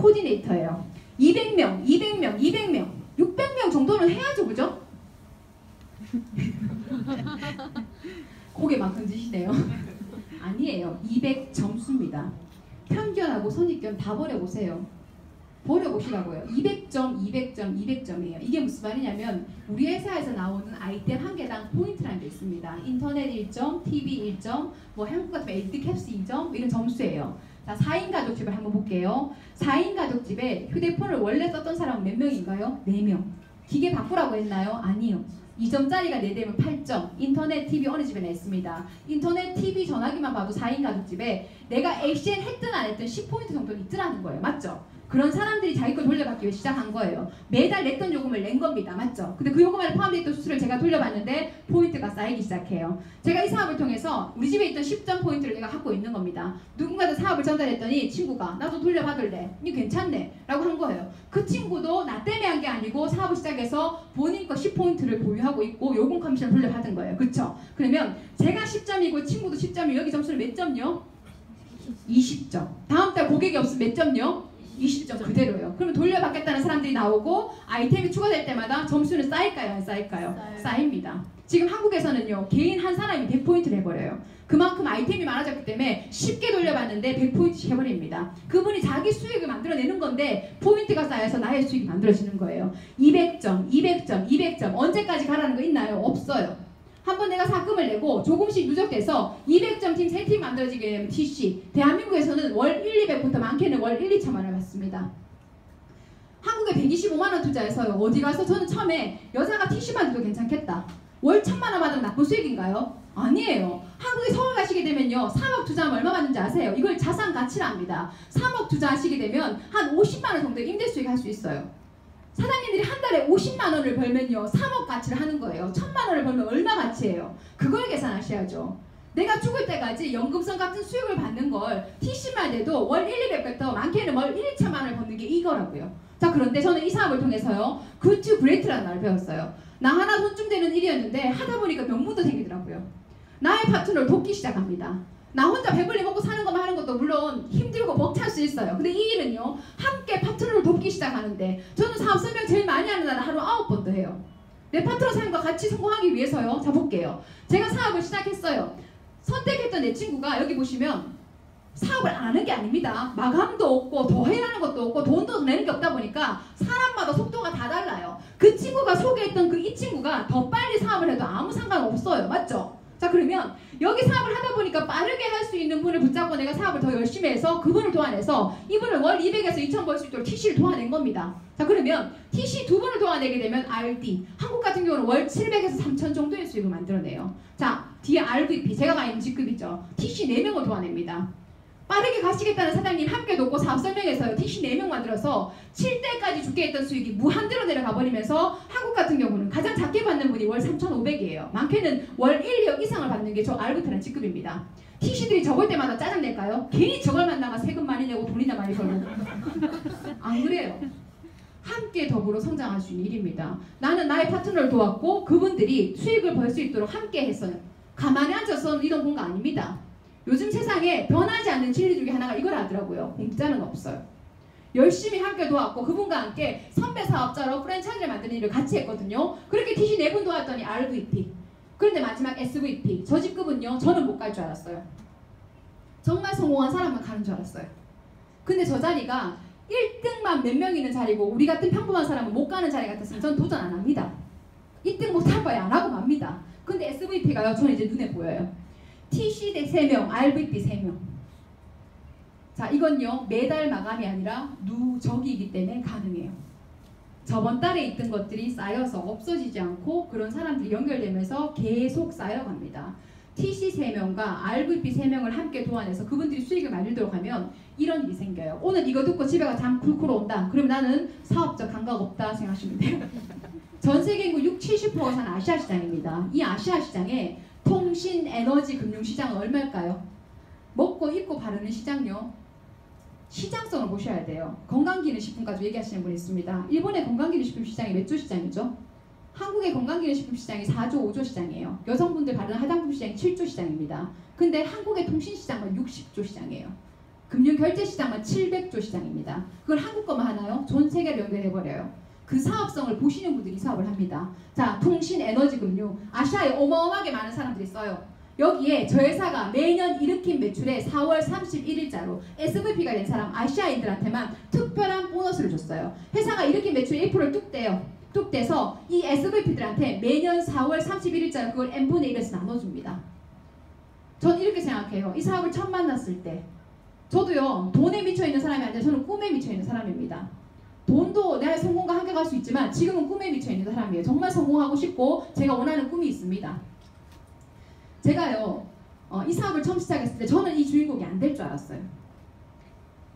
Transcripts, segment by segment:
코디네이터예요. 200명, 200명, 200명, 600명 정도는 해야죠, 그죠? 고개만 건지시네요. 아니에요. 200점수입니다. 편견하고 선입견 다 버려보세요. 버려보시라고요. 200점, 200점, 200점이에요. 이게 무슨 말이냐면 우리 회사에서 나오는 아이템 한 개당 포인트라는 게 있습니다. 인터넷 1점, TV 1점, 뭐 한국 같으면 에듀캡스 2점 이런 점수예요. 자, 4인 가족집을 한번 볼게요. 4인 가족집에 휴대폰을 원래 썼던 사람은 몇 명인가요? 4명. 기계 바꾸라고 했나요? 아니요. 2점짜리가 4대면 8점. 인터넷, TV 어느 집에나 있습니다. 인터넷, TV, 전화기만 봐도 4인 가족집에 내가 ACN 했든 안 했든 10포인트 정도는 있더라는 거예요. 맞죠? 그런 사람들이 자기 걸 돌려받기 위해 시작한 거예요. 매달 냈던 요금을 낸 겁니다. 맞죠? 근데 그 요금에 포함되어 있던 수수료를 제가 돌려봤는데 포인트가 쌓이기 시작해요. 제가 이 사업을 통해서 우리 집에 있던 10점 포인트를 내가 갖고 있는 겁니다. 누군가한테 사업을 전달했더니 친구가 나도 돌려받을래. 이거 괜찮네. 라고 한 거예요. 그 친구도 나 때문에 한 게 아니고 사업을 시작해서 본인 거 10포인트를 보유하고 있고 요금 커미션을 돌려받은 거예요. 그쵸? 그러면 제가 10점이고 친구도 10점이고 여기 점수는 몇 점요? 20점. 다음 달 고객이 없으면 몇 점요? 20점 그대로요. 그러면 돌려받겠다는 사람들이 나오고 아이템이 추가될 때마다 점수는 쌓일까요? 안 쌓일까요? 쌓입니다. 지금 한국에서는요. 개인 한 사람이 100포인트를 해버려요. 그만큼 아이템이 많아졌기 때문에 쉽게 돌려받는데 100포인트씩 해버립니다. 그분이 자기 수익을 만들어내는 건데 포인트가 쌓여서 나의 수익이 만들어지는 거예요. 200점, 200점, 200점 언제까지 가라는 거 있나요? 없어요. 한번 내가 상금을 내고 조금씩 누적돼서 200점 팀 3팀 만들어지게 되면 TC 대한민국에서는 월 1, 200부터 많게는 월 1, 2천만 원을 받습니다. 한국에 125만 원 투자해서요. 어디 가서 저는 처음에 여자가 TC만 줘도 괜찮겠다. 월 1,000만 원 받으면 나쁜 수익인가요? 아니에요. 한국에 서울 가시게 되면요. 3억 투자하면 얼마 받는지 아세요? 이걸 자산 가치랍니다. 3억 투자하시게 되면 한 50만 원 정도 임대 수익 할 수 있어요. 사장님들이 한 달에 50만 원을 벌면요 3억 가치를 하는 거예요. 1,000만 원을 벌면 얼마 가치예요? 그걸 계산하셔야죠. 내가 죽을 때까지 연금성 같은 수익을 받는 걸 TC만 돼도 월 1, 200부터 많게는 월 1, 2천만 원을 버는 게 이거라고요. 자, 그런데 저는 이 사업을 통해서요 굿투 그레이트라는 말을 배웠어요. 나 하나 손중되는 일이었는데 하다 보니까 명분도 생기더라고요. 나의 파트너를 돕기 시작합니다. 나 혼자 배불리 먹고 사는 것만 하는 것도 물론 힘들고 벅찰 수 있어요. 근데 이 일은요 함께 파트너를 돕기 시작하는데 저는 사업 설명 제일 많이 하는 날은 하루 9번도 해요. 내 파트너 사람과 같이 성공하기 위해서요. 자, 볼게요. 제가 사업을 시작했어요. 선택했던 내 친구가 여기 보시면 사업을 안 하는 게 아닙니다. 마감도 없고 더 해라는 것도 없고 돈도 더 내는 게 없다 보니까 사람마다 속도가 다 달라요. 그 친구가 소개했던 이 친구가 더 빨리 사업을 해도 아무 상관없어요. 맞죠? 자, 그러면 여기 사업을 하다 보니까 빠르게 할 수 있는 분을 붙잡고 내가 사업을 더 열심히 해서 그분을 도와내서 이분을 월 200에서 2,000 벌 수 있도록 TC를 도와낸 겁니다. 자, 그러면 TC 2분을 도와내게 되면 RD 한국 같은 경우는 월 700에서 3,000 정도의 수익을 만들어내요. 자, 뒤에 RVP 제가 가 있는 직급이죠. TC 4명을 도와냅니다. 빠르게 가시겠다는 사장님 함께 돕고 사업 설명해서요. TC 4명 만들어서 7대까지 죽게 했던 수익이 무한대로 내려가 버리면서 한국 같은 경우는 가장 작게 받는 분이 월 3,500이에요. 많게는 월 1, 2억 이상을 받는 게 저 RVP라는 직급입니다. TC들이 적을 때마다 짜증낼까요? 괜히 저걸 만나가 세금 많이 내고 돈이나 많이 벌고. 안 그래요. 함께 더불어 성장할 수 있는 일입니다. 나는 나의 파트너를 도왔고 그분들이 수익을 벌 수 있도록 함께 했어요. 가만히 앉아서 이런 건 거 아닙니다. 요즘 세상에 변하지 않는 진리 중에 하나가 이걸 하더라고요. 공짜는 없어요. 열심히 함께 도왔고 그분과 함께 선배 사업자로 프랜차이즈를 만드는 일을 같이 했거든요. 그렇게 TC 4분 도왔더니 RVP. 그런데 마지막 SVP. 저 직급은요. 저는 못 갈 줄 알았어요. 정말 성공한 사람만 가는 줄 알았어요. 근데 저 자리가 1등만 몇 명 있는 자리고 우리 같은 평범한 사람은 못 가는 자리 같았으면 전 도전 안 합니다. 1등 못할 바에 안 하고 맙니다. 근데 SVP가요. 저는 이제 눈에 보여요. TC 3명, RVP 3명. 자, 이건요 매달 마감이 아니라 누적이기 때문에 가능해요. 저번 달에 있던 것들이 쌓여서 없어지지 않고 그런 사람들이 연결되면서 계속 쌓여갑니다. TC 3명과 RVP 3명을 함께 도와내서 그분들이 수익을 만들도록 하면 이런 일이 생겨요. 오늘 이거 듣고 집에 가 잠 굴고 온다. 그럼 나는 사업적 감각 없다 생각하시면 돼요. 전 세계 인구 60-70%가 사는 아시아 시장입니다. 이 아시아 시장에 통신, 에너지, 금융시장은 얼마일까요? 먹고 입고 바르는 시장요. 시장성을 보셔야 돼요. 건강기능식품까지 얘기하시는 분이 있습니다. 일본의 건강기능식품 시장이 몇 조 시장이죠? 한국의 건강기능식품 시장이 4조, 5조 시장이에요. 여성분들 바르는 화장품 시장이 7조 시장입니다. 근데 한국의 통신시장은 60조 시장이에요. 금융결제시장은 700조 시장입니다. 그걸 한국 거만 하나요? 전 세계를 연결해버려요. 그 사업성을 보시는 분들이 사업을 합니다. 자, 통신, 에너지, 금융. 아시아에 어마어마하게 많은 사람들이 써요. 여기에 저 회사가 매년 일으킨 매출에 4월 31일자로 SVP가 된 사람 아시아인들한테만 특별한 보너스를 줬어요. 회사가 일으킨 매출 1%를 뚝 떼요. 뚝 떼서 이 SVP들한테 매년 4월 31일자로 그걸 n분의 1에서 나눠줍니다. 전 이렇게 생각해요. 이 사업을 처음 만났을 때 저도요, 돈에 미쳐있는 사람이 아니라 저는 꿈에 미쳐있는 사람입니다. 돈도 내 성공과 함께 갈 수 있지만 지금은 꿈에 미쳐있는 사람이에요. 정말 성공하고 싶고 제가 원하는 꿈이 있습니다. 제가요, 이 사업을 처음 시작했을 때 저는 이 주인공이 안 될 줄 알았어요.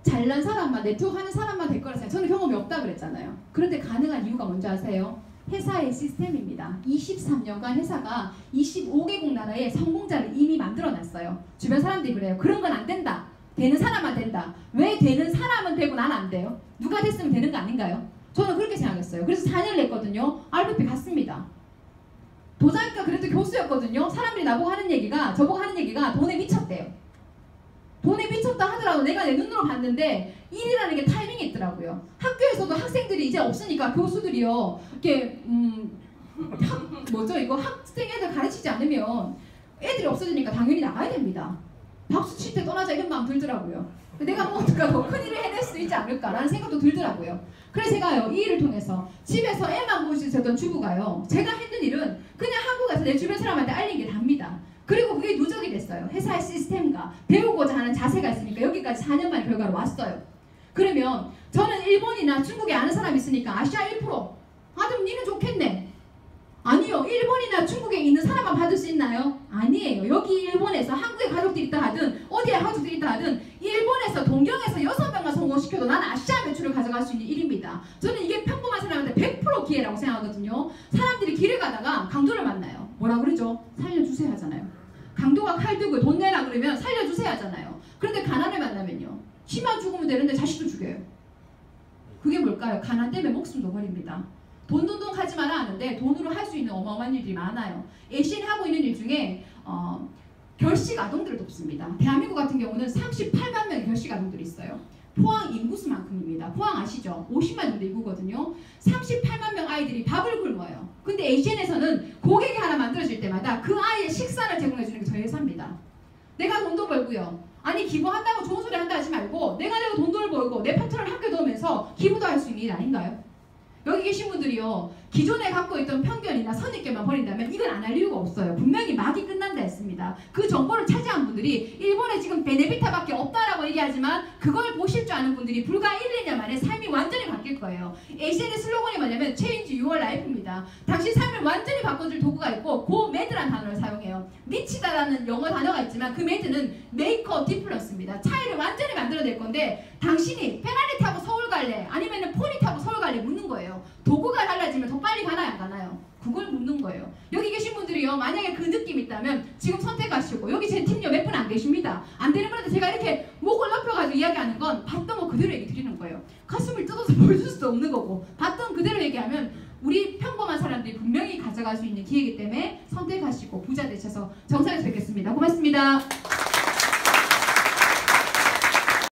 잘난 사람만, 네트워크하는 사람만 될 거라 생각. 저는 경험이 없다 그랬잖아요. 그런데 가능한 이유가 뭔지 아세요? 회사의 시스템입니다. 23년간 회사가 25개국 나라의 성공자를 이미 만들어놨어요. 주변 사람들이 그래요. 그런 건 안 된다. 되는 사람만 된다. 왜 되는 사람은 되고 나는 안 돼요? 누가 됐으면 되는 거 아닌가요? 저는 그렇게 생각했어요. 그래서 4년을 냈거든요. RVP 갔습니다. 도장이가 그래도 교수였거든요. 사람들이 나보고 하는 얘기가, 저보고 하는 얘기가 돈에 미쳤대요. 돈에 미쳤다 하더라도 내가 내 눈으로 봤는데 일이라는 게 타이밍이 있더라고요. 학교에서도 학생들이 이제 없으니까 교수들이요, 이렇게 학생 애들 가르치지 않으면 애들이 없어지니까 당연히 나가야 됩니다. 박수 칠 때 떠나자 이런 마음 들더라고요. 내가 뭔가 더 큰 일을 해낼 수 있지 않을까라는 생각도 들더라고요. 그래서 제가요, 이 일을 통해서 집에서 애만 보고 있었던 주부가요, 제가 했는 일은 그냥 한국에서 내 주변 사람한테 알린 게 답니다. 그리고 그게 누적이 됐어요. 회사의 시스템과 배우고자 하는 자세가 있으니까 여기까지 4년 만의 결과로 왔어요. 그러면 저는 일본이나 중국에 아는 사람이 있으니까 아시아 1%. 그럼 니는 좋겠네. 아니요. 일본이나 중국에 있는 사람만 받을 수 있나요? 아니에요. 여기 일본에서 한국에 가족들이 있다 하든 어디에 가족들이 있다 하든 일본에서 동경에서 6명만 성공시켜도 나는 아시아 매출을 가져갈 수 있는 일입니다. 저는 이게 평범한 사람한테 100% 기회라고 생각하거든요. 사람들이 길을 가다가 강도를 만나요. 뭐라 그러죠? 살려주세요 하잖아요. 강도가 칼 들고 돈 내라 그러면 살려주세요 하잖아요. 그런데 가난을 만나면요, 지만 죽으면 되는데 자식도 죽여요. 그게 뭘까요? 가난 때문에 목숨도 버립니다. 돈 하지 마라 하는데 돈으로 할 수 있는 어마어마한 일들이 많아요. 애신이 하고 있는 일 중에 결식 아동들을 돕습니다. 대한민국 같은 경우는 38만 명의 결식 아동들이 있어요. 포항 인구수만큼입니다. 포항 아시죠? 50만 정도 인구거든요. 38만 명 아이들이 밥을 굶어요. 근데 ACN에서는 고객이 하나 만들어질 때마다 그 아이의 식사를 제공해주는 게 저희 회사입니다. 내가 돈도 벌고요. 아니 기부한다고 좋은 소리 한다 하지 말고 내가 돈도 벌고 내 파트너를 학교 넣으면서 기부도 할 수 있는 일 아닌가요? 여기 계신 분들이요, 기존에 갖고 있던 편견이나 선입견만 버린다면 이건 안 할 이유가 없어요. 분명히 막이 끝난다 했습니다. 그 정보를 차지한 분들이 일본에 지금 베네비타밖에 없다라고 얘기하지만 그걸 보실 줄 아는 분들이 불과 1, 2년 만에 삶이 완전히 바뀔 거예요. ACN의 슬로건이 뭐냐면 Change Your Life입니다. 당신 삶을 완전히 바꿔줄 도구가 있고 그 매드라는 단어를 사용해요. 미치다라는 영어 단어가 있지만 그 매드는 Make a Difference입니다. 차이를 완전히 만들어낼 건데 당신이 페라리 타고 서울 갈래? 아니면 포니 타고 서울 갈래? 묻는 거예요. 도구가 달라지면 더 빨리 가나요? 안 가나요? 그걸 묻는 거예요. 여기 계신 분들이요, 만약에 그 느낌이 있다면 지금 선택하시고, 여기 제 팀요 몇 분 안 계십니다. 안 되는 분한테 제가 이렇게 목을 높여가지고 이야기하는 건 봤던 거 그대로 얘기 드리는 거예요. 가슴을 뜯어서 보여줄 수도 없는 거고, 봤던 그대로 얘기하면 우리 평범한 사람들이 분명히 가져갈 수 있는 기회이기 때문에 선택하시고 부자 되셔서 정상에서 뵙겠습니다. 고맙습니다.